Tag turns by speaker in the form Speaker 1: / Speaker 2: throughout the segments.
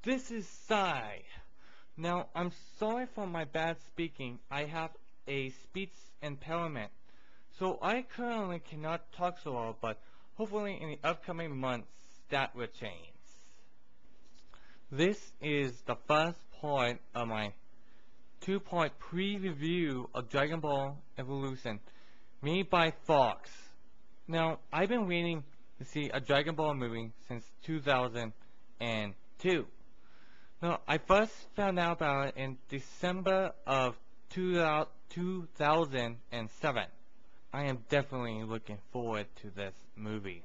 Speaker 1: This is Sai. Now, I'm sorry for my bad speaking. I have a speech impairment, so I currently cannot talk so well, but hopefully in the upcoming months that will change. This is the first part of my two-part pre-review of Dragon Ball Evolution, made by Fox. Now, I've been waiting to see a Dragon Ball movie since 2002. Now, I first found out about it in December of 2007. I am definitely looking forward to this movie.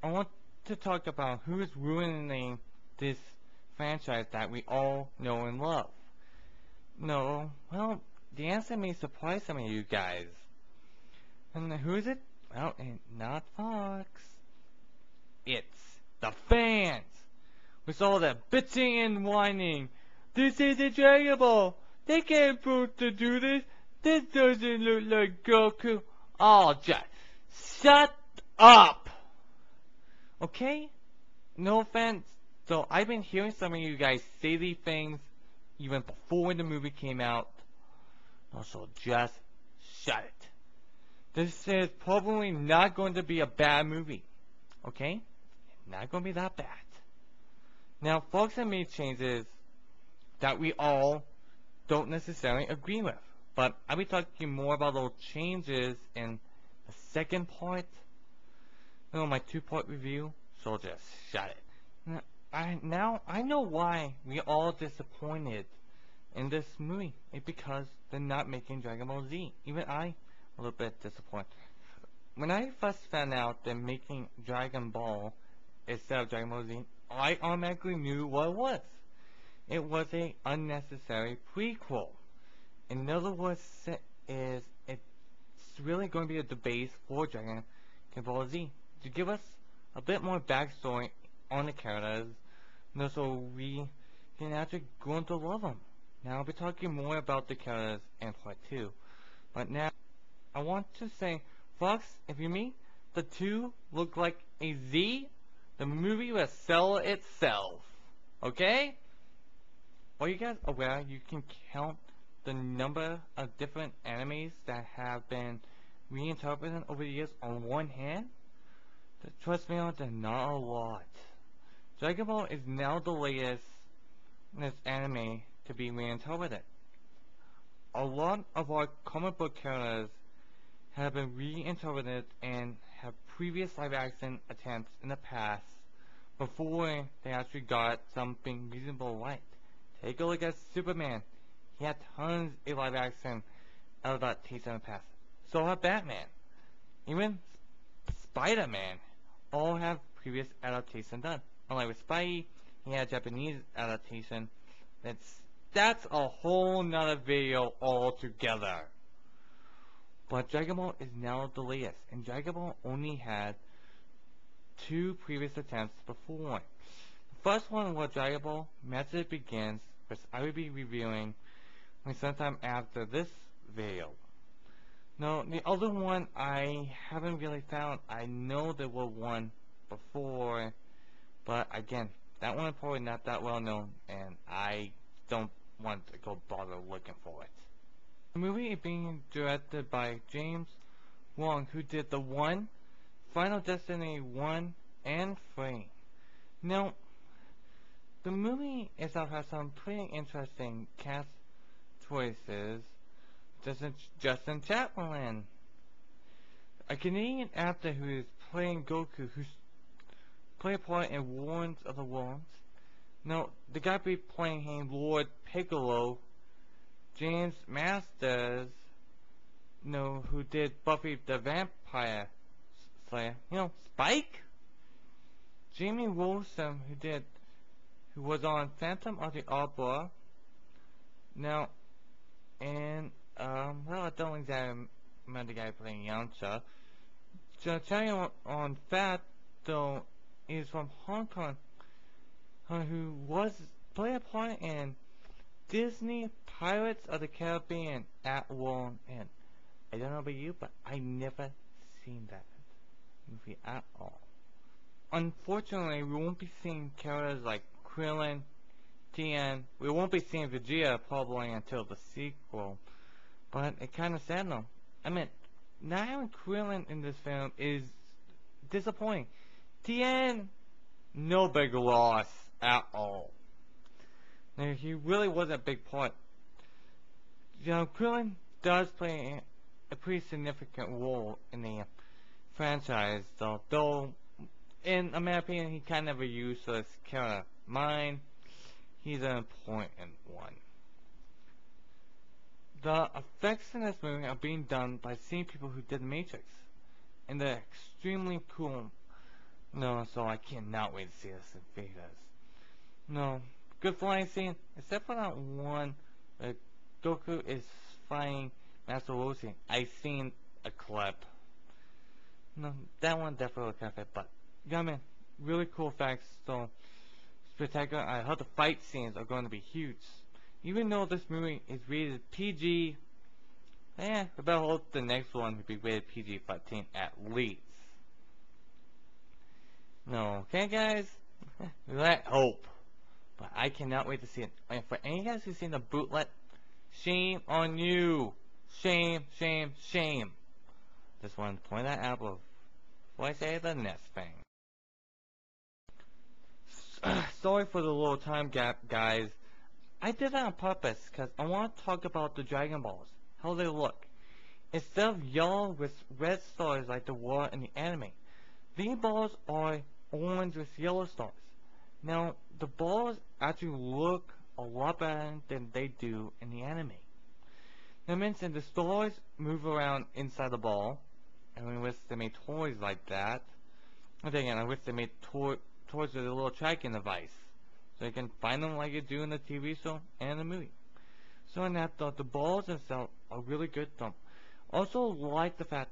Speaker 1: I want to talk about who is ruining this franchise that we all know and love. No, well, the answer may surprise some of you guys. And who is it? Well, not Fox. It's the fans. With all that bitching and whining. This isn't Dragon Ball. They can't afford to do this. This doesn't look like Goku. Oh, just shut up. Okay? No offense. So I've been hearing some of you guys say these things even before the movie came out. Also, just shut it. This is probably not going to be a bad movie. Okay? Not going to be that bad. Now, Fox have made changes that we all don't necessarily agree with. But I'll be talking more about those changes in the second part. My two-part review. So just shut it. Now, I know why we all disappointed in this movie. It's because they're not making Dragon Ball Z. Even I, a little bit disappointed. When I first found out they're making Dragon Ball instead of Dragon Ball Z, I automatically knew what it was. It was an unnecessary prequel. In other words, it's really going to be a debate for Dragon Ball Z to give us a bit more backstory on the characters, so we can actually grow to love them. Now I'll be talking more about the characters in part 2, but now I want to say, Fox, if you mean the two look like a Z, the movie will sell itself. Okay? Are you guys aware you can count the number of different animes that have been reinterpreted over the years on one hand? Trust me, they're not a lot. Dragon Ball is now the latest anime to be reinterpreted. A lot of our comic book characters have been reinterpreted and have previous live-action attempts in the past before they actually got something reasonable right. Take a look at Superman. He had tons of live-action adaptations in the past. So have Batman. Even Spider-Man all have previous adaptation done. Unlike with Spidey, he had a Japanese adaptation. That's a whole nother video altogether. But Dragon Ball is now the latest, and Dragon Ball only had 2 previous attempts before. The first one was Dragon Ball Message Begins, which I will be reviewing sometime after this video. Now, the other one I haven't really found. I know there was one before, but again, that one is probably not that well known, and I don't want to go bother looking for it. The movie is being directed by James Wong, who did The One, Final Destiny 1 and 3. Now, the movie itself has some pretty interesting cast choices. Justin Chaplin, a Canadian actor who is playing Goku, who's played a part in Wars of the Worlds. Now, the guy be playing him, Lord Piccolo, James Masters, who did Buffy the Vampire Slayer, Spike, Jamie Wilson, who was on Phantom of the Opera. Now, and well, I don't exactly remember the guy playing Yamcha. Chang on Fat, though, is from Hong Kong, who played a part in Disney Pirates of the Caribbean at War, and I don't know about you, but I never seen that movie at all. Unfortunately, we won't be seeing characters like Krillin, TN, we won't be seeing Vegeta probably until the sequel, but it kind of sad though. I mean, not having Krillin in this film is disappointing. TN, no big loss at all. Now, he really was a big part. You know, Krillin does play a pretty significant role in the franchise, though in my opinion, he kind of a useless character. Mine, he's an important one. The effects in this movie are being done by the same people who did The Matrix, and they're extremely cool. No, so I cannot wait to see this in theaters. No, good flying scene, except for that one where Goku is fighting Master Roshi. I've seen a clip. No, that one definitely looked kind of fit, but yeah, man, really cool effects. So spectacular. I heard the fight scenes are going to be huge. Even though this movie is rated PG, I better hope the next one will be rated PG-13 at least. No, okay, guys, let hope. But I cannot wait to see it. And for any guys who've seen the bootleg, shame on you. Shame, shame, shame. Just wanted to point that out before I say the next thing. Sorry for the little time gap, guys. I did that on purpose because I want to talk about the Dragon Balls, how they look. Instead of yellow with red stars like the were in the anime, these balls are orange with yellow stars. Now, the balls actually look a lot better than they do in the anime. Now, I mentioned the stars move around inside the ball, and we wish they made toys like that. And again, I wish they made toys with a little tracking device, so you can find them like you do in the TV show and the movie. So in that, the balls themselves are really good though. Also like the fact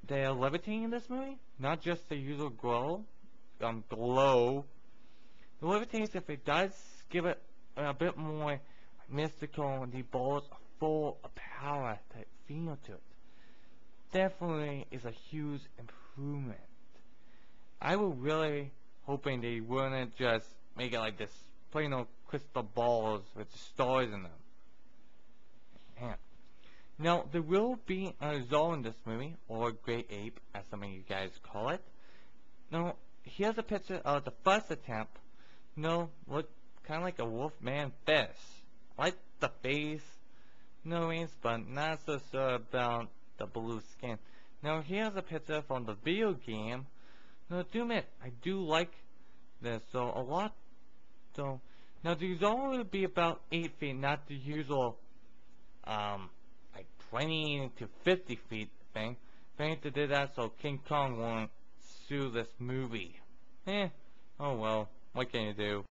Speaker 1: they are levitating in this movie, not just the usual glow. The levitation, if it does give it a bit more mystical, and the balls are full of power type feel to it. Definitely is a huge improvement. I was really hoping they wouldn't just make it like this plain old crystal balls with stars in them. Yeah. Now, there will be a Zol in this movie, or Great Ape, as some of you guys call it. Now, here's a picture of the first attempt. No, look kind of like a wolfman fish. Like the face, no wings, but not so sure about the blue skin. Now, here's a picture from the video game. Now, do admit, I do like this, so a lot. So, now these all will be about 8 feet, not the usual, like 20 to 50 feet thing. They need to do that so King Kong won't sue this movie. Oh well, what can you do?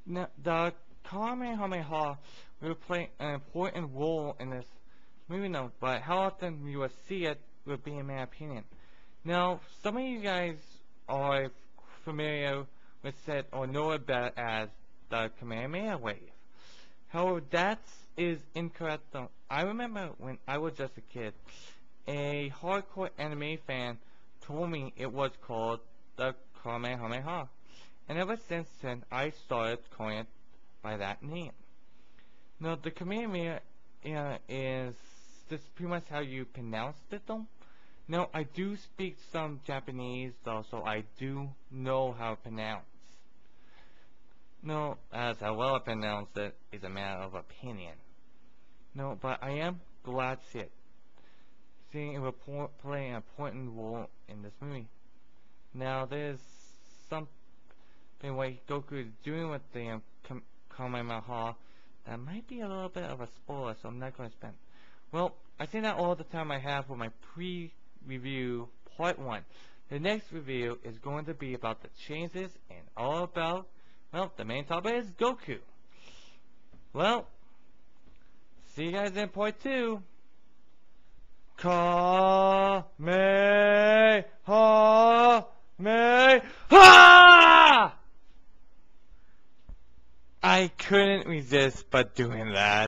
Speaker 1: Now, the Kamehameha will play an important role in this movie now, but how often you will see it will be in my opinion. Now, some of you guys are familiar with it or know it better as the Kamehameha wave. However, that is incorrect though. I remember when I was just a kid, a hardcore anime fan told me it was called the Kamehameha. And ever since then, I started calling it by that name. Now, the Kamehameha is this pretty much how you pronounce it though. Now, I do speak some Japanese though, so I do know how to pronounce. No, as how well I pronounce it is a matter of opinion. No, but I am glad to see it. Seeing it will play an important role in this movie. Now, there's something what Goku is doing with the Kamehameha that might be a little bit of a spoiler, so I'm not going to spend. Well, I think that all the time I have for my pre-review part 1. The next review is going to be about the changes and all about, well, the main topic is Goku. Well, see you guys in part 2. Kamehameha! I couldn't resist but doing that.